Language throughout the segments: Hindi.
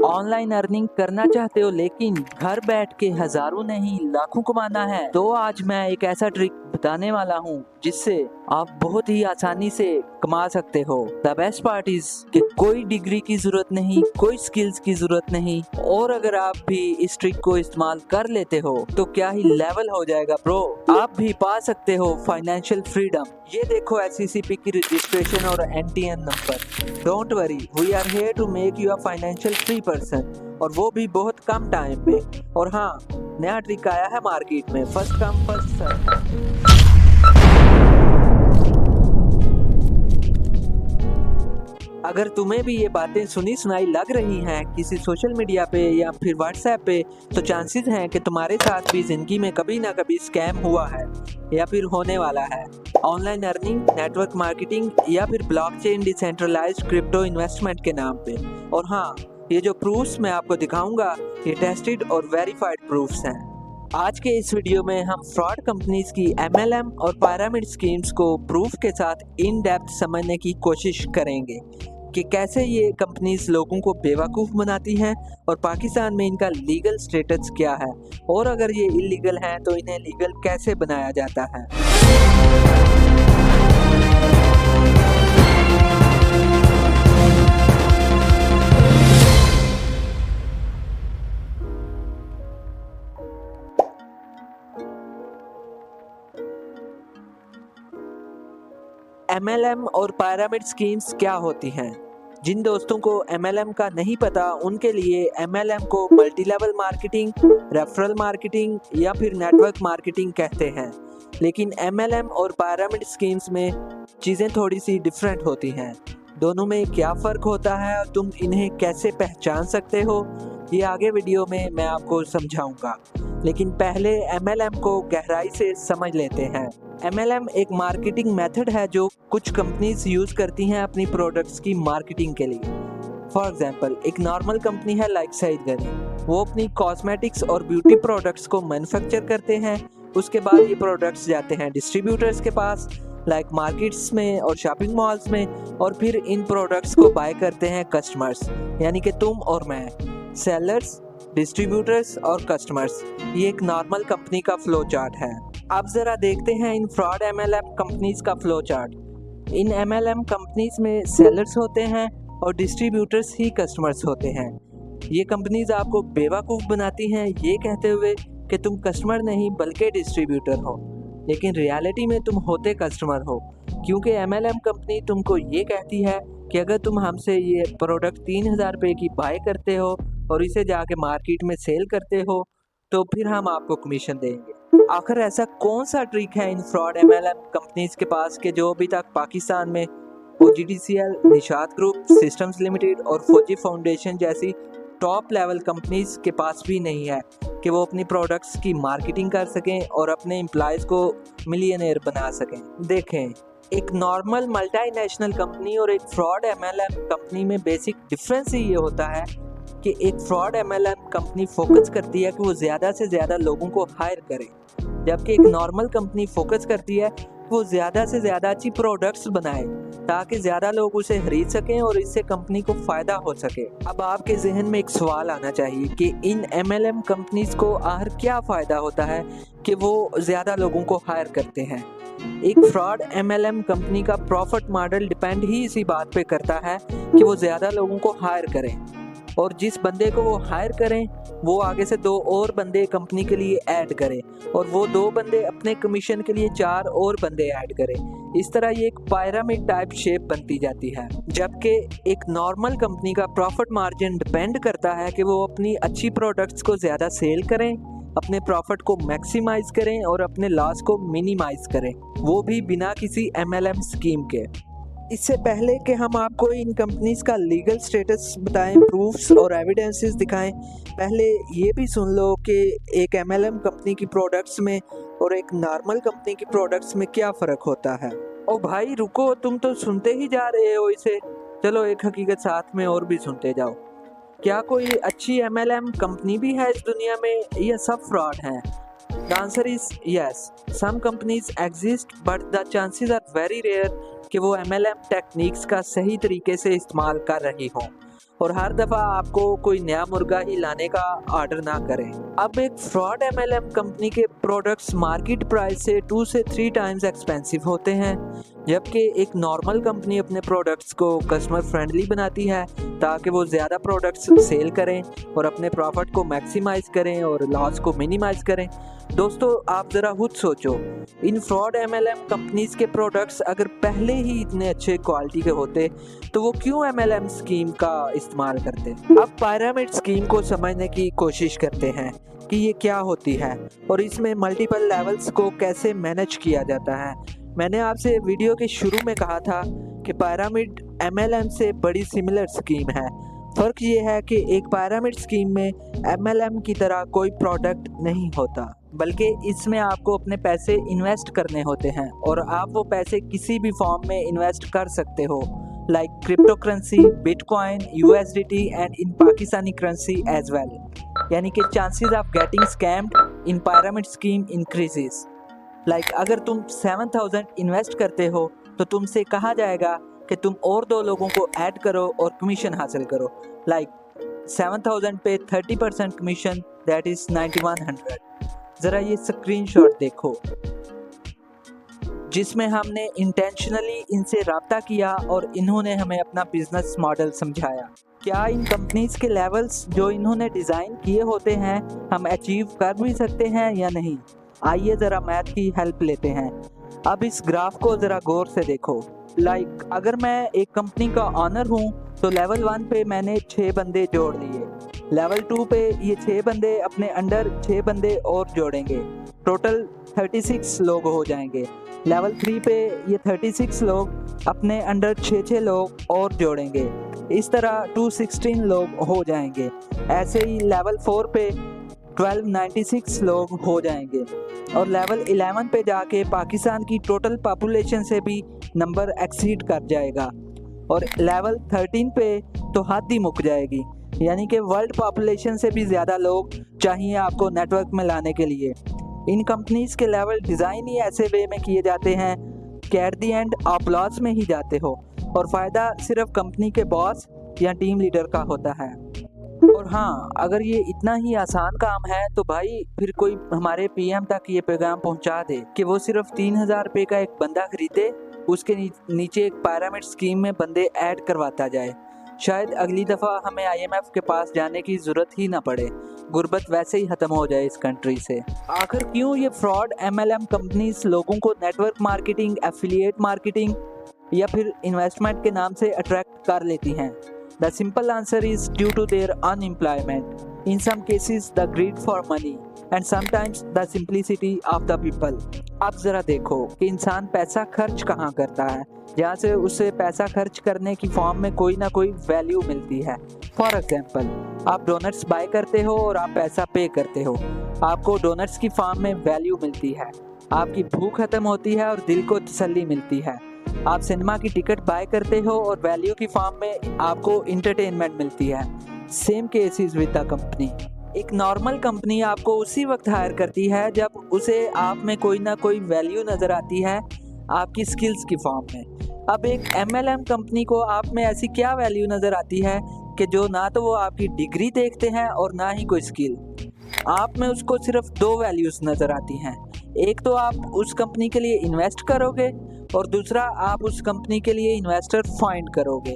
ऑनलाइन अर्निंग करना चाहते हो लेकिन घर बैठ के हजारों नहीं लाखों कमाना है, तो आज मैं एक ऐसा ट्रिक बताने वाला हूँ जिससे आप बहुत ही आसानी से कमा सकते हो। द बेस्ट पार्ट इज कि कोई डिग्री की जरूरत नहीं, कोई स्किल्स की जरूरत नहीं, और अगर आप भी इस ट्रिक को इस्तेमाल कर लेते हो तो क्या ही लेवल हो जाएगा ब्रो। आप भी पा सकते हो फाइनेंशियल फ्रीडम। ये देखो SCCP की रजिस्ट्रेशन और NTN number. Don't worry, we are here to make you a financial free person, और वो भी बहुत कम टाइम में। और हाँ, नया ट्रिक आया है मार्केट में, फर्स्ट कम फर्स्ट सर्व। अगर तुम्हें भी ये बातें सुनी सुनाई लग रही हैं किसी सोशल मीडिया पे या फिर व्हाट्सएप पे, तो चांसेस हैं कि तुम्हारे साथ भी जिंदगी में कभी ना कभी स्कैम हुआ है या फिर होने वाला है। ऑनलाइन अर्निंग, नेटवर्क मार्केटिंग या फिर ब्लॉकचेन डिसेंट्रलाइज्ड क्रिप्टो इन्वेस्टमेंट के नाम पे। और हाँ, ये जो प्रूफ्स मैं आपको दिखाऊंगा ये टेस्टेड और वेरीफाइड प्रूफ्स हैं। आज के इस वीडियो में हम फ्रॉड कंपनीज की MLM और पिरामिड स्कीम्स को प्रूफ के साथ इन डेप्थ समझने की कोशिश करेंगे कि कैसे ये कंपनीज लोगों को बेवकूफ़ बनाती हैं और पाकिस्तान में इनका लीगल स्टेटस क्या है, और अगर ये इलीगल हैं तो इन्हें लीगल कैसे बनाया जाता है। MLM और पिरामिड स्कीम्स क्या होती हैं? जिन दोस्तों को MLM का नहीं पता उनके लिए MLM को multi level marketing, referral marketing या फिर नेटवर्क मार्केटिंग कहते हैं। लेकिन MLM और पिरामिड स्कीम्स में चीज़ें थोड़ी सी डिफरेंट होती हैं। दोनों में क्या फ़र्क होता है और तुम इन्हें कैसे पहचान सकते हो, ये आगे वीडियो में मैं आपको समझाऊंगा। लेकिन पहले MLM को गहराई से समझ लेते हैं। MLM एक मार्केटिंग मेथड है जो कुछ कंपनीज यूज करती हैं अपनी प्रोडक्ट्स की मार्केटिंग के लिए। फॉर एग्जांपल, एक नॉर्मल कंपनी है लाइक सईद गनी, वो अपनी कॉस्मेटिक्स और ब्यूटी प्रोडक्ट्स को मैन्युफैक्चर करते हैं। उसके बाद ये प्रोडक्ट्स जाते हैं डिस्ट्रीब्यूटर्स के पास, लाइक मार्केट्स में और शॉपिंग मॉल्स में, और फिर इन प्रोडक्ट्स को बाय करते हैं कस्टमर्स, यानी कि तुम और मैं, सेलर्स, डिस्ट्रीब्यूटर्स और कस्टमर्स। ये एक नॉर्मल कंपनी का फ्लो चार्ट है। अब जरा देखते हैं इन फ्रॉड MLM कंपनीज का फ्लो चार्ट। इन MLM कंपनीज में सेलर्स होते हैं और डिस्ट्रीब्यूटर्स ही कस्टमर्स होते हैं। ये कंपनीज आपको बेवकूफ़ बनाती हैं ये कहते हुए कि तुम कस्टमर नहीं बल्कि डिस्ट्रीब्यूटर हो, लेकिन रियलिटी में तुम होते कस्टमर हो, क्योंकि MLM कंपनी तुमको ये कहती है कि अगर तुम हमसे ये प्रोडक्ट 3000 रुपये की बाय करते हो और इसे जाके मार्केट में सेल करते हो तो फिर हम आपको कमीशन देंगे। आखिर ऐसा कौन सा ट्रिक है इन फ्रॉड MLM कंपनीज के पास कि जो अभी तक पाकिस्तान में OGDCL, Nishat group, systems limited और फौजी फाउंडेशन जैसी टॉप लेवल कंपनीज के पास भी नहीं है कि वो अपनी प्रोडक्ट्स की मार्केटिंग कर सकें और अपने एम्प्लॉयज़ को मिलियनेयर बना सकें। देखें, एक नॉर्मल मल्टीनेशनल कंपनी और एक फ्रॉड MLM कंपनी में बेसिक डिफरेंस ही ये होता है कि एक फ्रॉड MLM कंपनी फोकस करती है कि वो ज़्यादा से ज़्यादा लोगों को हायर करे, जबकि एक नॉर्मल कंपनी फोकस करती है वो ज़्यादा से ज़्यादा अच्छी प्रोडक्ट्स बनाए ताकि ज़्यादा लोग उसे खरीद सकें और इससे कंपनी को फ़ायदा हो सके। अब आपके जहन में एक सवाल आना चाहिए कि इन MLM कंपनीज को आखिर क्या फ़ायदा होता है कि वो ज़्यादा लोगों को हायर करते हैं। एक फ्रॉड MLM कंपनी का प्रॉफिट मॉडल डिपेंड ही इसी बात पे करता है कि वो ज़्यादा लोगों को हायर करें, और जिस बंदे को वो हायर करें वो आगे से 2 और बंदे कंपनी के लिए ऐड करें, और वो 2 बंदे अपने कमीशन के लिए 4 और बंदे ऐड करें। इस तरह ये एक पिरामिड टाइप शेप बनती जाती है। जबकि एक नॉर्मल कंपनी का प्रॉफिट मार्जिन डिपेंड करता है कि वो अपनी अच्छी प्रोडक्ट्स को ज़्यादा सेल करें, अपने प्रॉफिट को मैक्सिमाइज करें और अपने लॉस को मिनिमाइज करें, वो भी बिना किसी MLM स्कीम के। इससे पहले कि हम आपको इन कंपनीज का लीगल स्टेटस बताएं, प्रूफ्स और एविडेंसेस दिखाएं, पहले ये भी सुन लो कि एक MLM कंपनी की प्रोडक्ट्स में और एक नॉर्मल कंपनी की प्रोडक्ट्स में क्या फ़र्क होता है। ओ भाई रुको, तुम तो सुनते ही जा रहे हो इसे, चलो एक हकीकत साथ में और भी सुनते जाओ। क्या कोई अच्छी MLM कंपनी भी है इस दुनिया में, या सब फ्रॉड हैं? The answer is yes. Some companies exist, but the chances are very rare कि वो MLM टेक्निक्स का सही तरीके से इस्तेमाल कर रही हों। और हर दफ़ा आपको कोई नया मुर्गा ही लाने का ऑर्डर ना करें। अब एक फ्रॉड MLM कंपनी के प्रोडक्ट्स मार्केट प्राइस से 2 से 3 टाइम्स एक्सपेंसिव होते हैं, जबकि एक नॉर्मल कंपनी अपने प्रोडक्ट्स को कस्टमर फ्रेंडली बनाती है ताकि वो ज़्यादा प्रोडक्ट्स सेल करें और अपने प्रॉफिट को मैक्सिमाइज़ करें और लॉस को मिनिमाइज़ करें। दोस्तों, आप ज़रा खुद सोचो, इन फ्रॉड MLM कंपनीज़ के प्रोडक्ट्स अगर पहले ही इतने अच्छे क्वालिटी के होते तो वो क्यों MLM स्कीम का इस्तेमाल करते। अब पिरामिड स्कीम को समझने की कोशिश करते हैं कि ये क्या होती है और इसमें मल्टीपल लेवल्स को कैसे मैनेज किया जाता है। मैंने आपसे वीडियो के शुरू में कहा था कि पिरामिड MLM से बड़ी सिमिलर स्कीम है। फ़र्क ये है कि एक पिरामिड स्कीम में MLM की तरह कोई प्रोडक्ट नहीं होता, बल्कि इसमें आपको अपने पैसे इन्वेस्ट करने होते हैं और आप वो पैसे किसी भी फॉर्म में इन्वेस्ट कर सकते हो, like crypto currency, bitcoin, USDT and in Pakistani currency as well. यानी कि chances of getting scammed in pyramid scheme increases. Like अगर तुम 7,000 इन्वेस्ट करते हो तो तुमसे कहा जाएगा कि तुम और 2 लोगों को ऐड करो और कमीशन हासिल करो। लाइक 7,000 पे 30% कमीशन, दैट इज़ 9100। ज़रा ये स्क्रीनशॉट देखो जिसमें हमने इंटेंशनली इनसे रब्ता किया और इन्होंने हमें अपना बिजनेस मॉडल समझाया। क्या इन कंपनीज के लेवल्स जो इन्होंने डिज़ाइन किए होते हैं हम अचीव कर भी सकते हैं या नहीं? आइए ज़रा मैथ की हेल्प लेते हैं। अब इस ग्राफ को ज़रा गौर से देखो। लाइक अगर मैं एक कंपनी का ऑनर हूँ तो लेवल 1 पे मैंने 6 बंदे जोड़ लिए, लेवल 2 पे ये 6 बंदे अपने अंडर 6 बंदे और जोड़ेंगे, टोटल 36 लोग हो जाएंगे। लेवल 3 पे ये 36 लोग अपने अंडर 6 लोग और जोड़ेंगे, इस तरह 216 लोग हो जाएंगे। ऐसे ही लेवल 4 पे 1296 लोग हो जाएंगे और लेवल 11 पे जाके पाकिस्तान की टोटल पॉपुलेशन से भी नंबर एक्सीड कर जाएगा और लेवल 13 पे तो हद ही मुक जाएगी, यानी कि वर्ल्ड पॉपुलेशन से भी ज़्यादा लोग चाहिए आपको नेटवर्क में लाने के लिए। इन कंपनीज़ के लेवल डिज़ाइन ही ऐसे वे में किए जाते हैं कि एट दी एंड आप लॉस में ही जाते हो और फ़ायदा सिर्फ कंपनी के बॉस या टीम लीडर का होता है। और हाँ, अगर ये इतना ही आसान काम है तो भाई फिर कोई हमारे PM तक ये पैगाम पहुंचा दे कि वो सिर्फ 3,000 रुपये का एक बंदा खरीदे, उसके नीचे एक पिरामिड स्कीम में बंदे ऐड करवाता जाए। शायद अगली दफ़ा हमें IMF के पास जाने की ज़रूरत ही ना पड़े, गुर्बत वैसे ही ख़त्म हो जाए इस कंट्री से। आखिर क्यों ये फ्रॉड MLM कंपनीज लोगों को नेटवर्क मार्केटिंग, एफिलिएट मार्केटिंग या फिर इन्वेस्टमेंट के नाम से अट्रैक्ट कर लेती हैं? The simple answer is due to their unemployment, in some cases the greed for money and sometimes the simplicity of the people। अब ज़रा देखो कि इंसान पैसा खर्च कहाँ करता है, जहाँ से उसे पैसा खर्च करने की फॉर्म में कोई ना कोई वैल्यू मिलती है। फॉर एग्जाम्पल, आप डोनट्स बाय करते हो और आप पैसा पे करते हो, आपको डोनट्स की फॉर्म में वैल्यू मिलती है, आपकी भूख खत्म होती है और दिल को तसल्ली मिलती है। आप सिनेमा की टिकट बाय करते हो और वैल्यू की फॉर्म में आपको इंटरटेनमेंट मिलती है। Same case is with the company. एक नॉर्मल कंपनी आपको उसी वक्त हायर करती है जब उसे आप में कोई ना कोई वैल्यू नज़र आती है आपकी स्किल्स की फॉर्म में। अब एक MLM कंपनी को आप में ऐसी क्या वैल्यू नज़र आती है कि जो ना तो वो आपकी डिग्री देखते हैं और ना ही कोई स्किल। आप में उसको सिर्फ 2 वैल्यूज़ नज़र आती हैं। एक तो आप उस कंपनी के लिए इन्वेस्ट करोगे और दूसरा आप उस कंपनी के लिए इन्वेस्टर फाइंड करोगे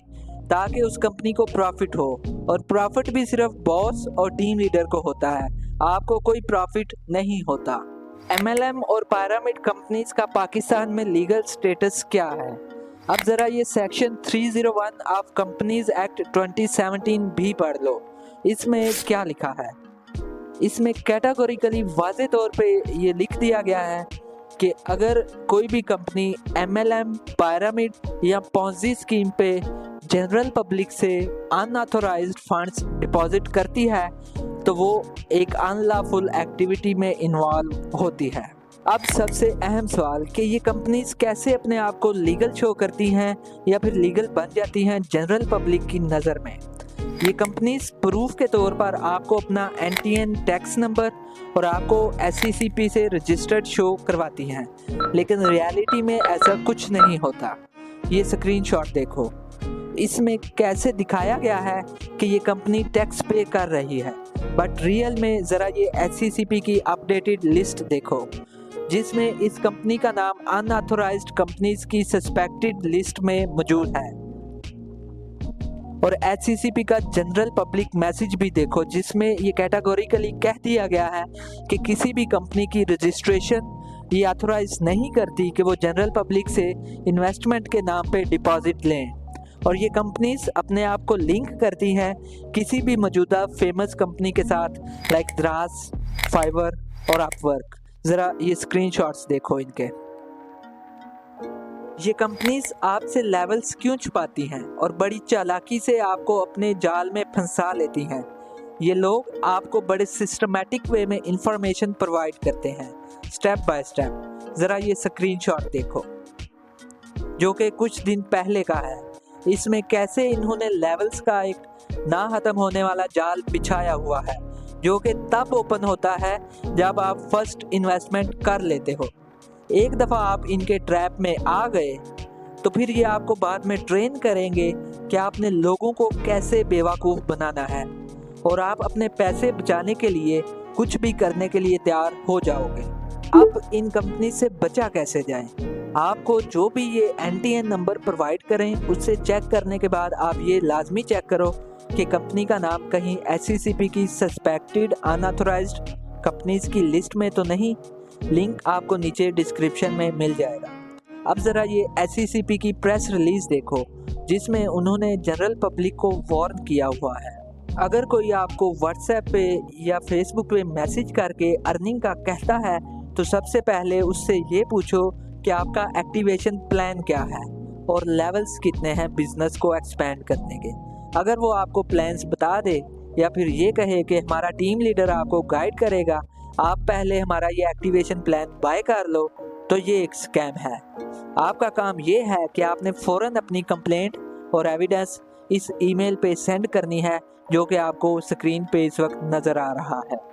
ताकि उस कंपनी को प्रॉफिट हो, और प्रॉफिट भी सिर्फ बॉस और टीम लीडर को होता है, आपको कोई प्रॉफिट नहीं होता। MLM और पिरामिड कंपनीज का पाकिस्तान में लीगल स्टेटस क्या है? अब ज़रा ये सेक्शन 301 ऑफ कंपनीज एक्ट 2017 भी पढ़ लो। इसमें क्या लिखा है? इसमें कैटेगोरिकली वाज़े तौर पे ये लिख दिया गया है कि अगर कोई भी कंपनी MLM, पिरामिड या पॉन्जी स्कीम पे जनरल पब्लिक से अनऑथोराइज्ड फंड्स डिपॉजिट करती है तो वो एक अनलॉफुल एक्टिविटी में इन्वॉल्व होती है। अब सबसे अहम सवाल कि ये कंपनीज कैसे अपने आप को लीगल शो करती हैं या फिर लीगल बन जाती हैं जनरल पब्लिक की नज़र में। ये कंपनीज प्रूफ के तौर पर आपको अपना NTN टैक्स नंबर और आपको SCCP से रजिस्टर्ड शो करवाती हैं, लेकिन रियलिटी में ऐसा कुछ नहीं होता। ये स्क्रीनशॉट देखो। इसमें कैसे दिखाया गया है कि ये कंपनी टैक्स पे कर रही है, बट रियल में ज़रा ये HCCP की अपडेटेड लिस्ट देखो, जिसमें इस कंपनी का नाम अनऑथोराइज्ड कंपनीज की सस्पेक्टेड लिस्ट में मौजूद है। और HCCP का जनरल पब्लिक मैसेज भी देखो, जिसमें ये कैटेगोरिकली कह दिया गया है कि किसी भी कंपनी की रजिस्ट्रेशन ये ऑथोराइज नहीं करती कि वो जनरल पब्लिक से इन्वेस्टमेंट के नाम पे डिपॉजिट लें। और ये कंपनीज अपने आप को लिंक करती हैं किसी भी मौजूदा फेमस कंपनी के साथ, लाइक द्रास, फाइवर और अपवर्क। ज़रा ये स्क्रीनशॉट्स देखो इनके। ये कंपनीज आपसे लेवल्स क्यों छुपाती हैं और बड़ी चालाकी से आपको अपने जाल में फंसा लेती हैं। ये लोग आपको बड़े सिस्टमैटिक वे में इंफॉर्मेशन प्रोवाइड करते हैं, स्टेप बाय स्टेप। ज़रा ये स्क्रीनशॉट देखो जो कि कुछ दिन पहले का है। इसमें कैसे इन्होंने लेवल्स का एक ना ख़त्म होने वाला जाल बिछाया हुआ है, जो कि तब ओपन होता है जब आप फर्स्ट इन्वेस्टमेंट कर लेते हो। एक दफ़ा आप इनके ट्रैप में आ गए तो फिर ये आपको बाद में ट्रेन करेंगे कि आपने लोगों को कैसे बेवकूफ़ बनाना है, और आप अपने पैसे बचाने के लिए कुछ भी करने के लिए तैयार हो जाओगे। अब इन कंपनी से बचा कैसे जाएं? आपको जो भी ये NTN नंबर प्रोवाइड करें उससे चेक करने के बाद आप ये लाजमी चेक करो कि कंपनी का नाम कहीं HCCP की सस्पेक्टेड अनऑथोराइज्ड कंपनीज की लिस्ट में तो नहीं। लिंक आपको नीचे डिस्क्रिप्शन में मिल जाएगा। अब ज़रा ये HCCP की प्रेस रिलीज़ देखो, जिसमें उन्होंने जनरल पब्लिक को वार्न किया हुआ है। अगर कोई आपको व्हाट्सएप पे या फेसबुक पे मैसेज करके अर्निंग का कहता है तो सबसे पहले उससे ये पूछो कि आपका एक्टिवेशन प्लान क्या है और लेवल्स कितने हैं बिजनेस को एक्सपेंड करने के। अगर वो आपको प्लान्स बता दे या फिर ये कहे कि हमारा टीम लीडर आपको गाइड करेगा, आप पहले हमारा ये एक्टिवेशन प्लान बाय कर लो, तो ये एक स्कैम है। आपका काम ये है कि आपने फ़ौरन अपनी कंप्लेंट और एविडेंस इस ईमेल पे सेंड करनी है, जो कि आपको स्क्रीन पे इस वक्त नज़र आ रहा है।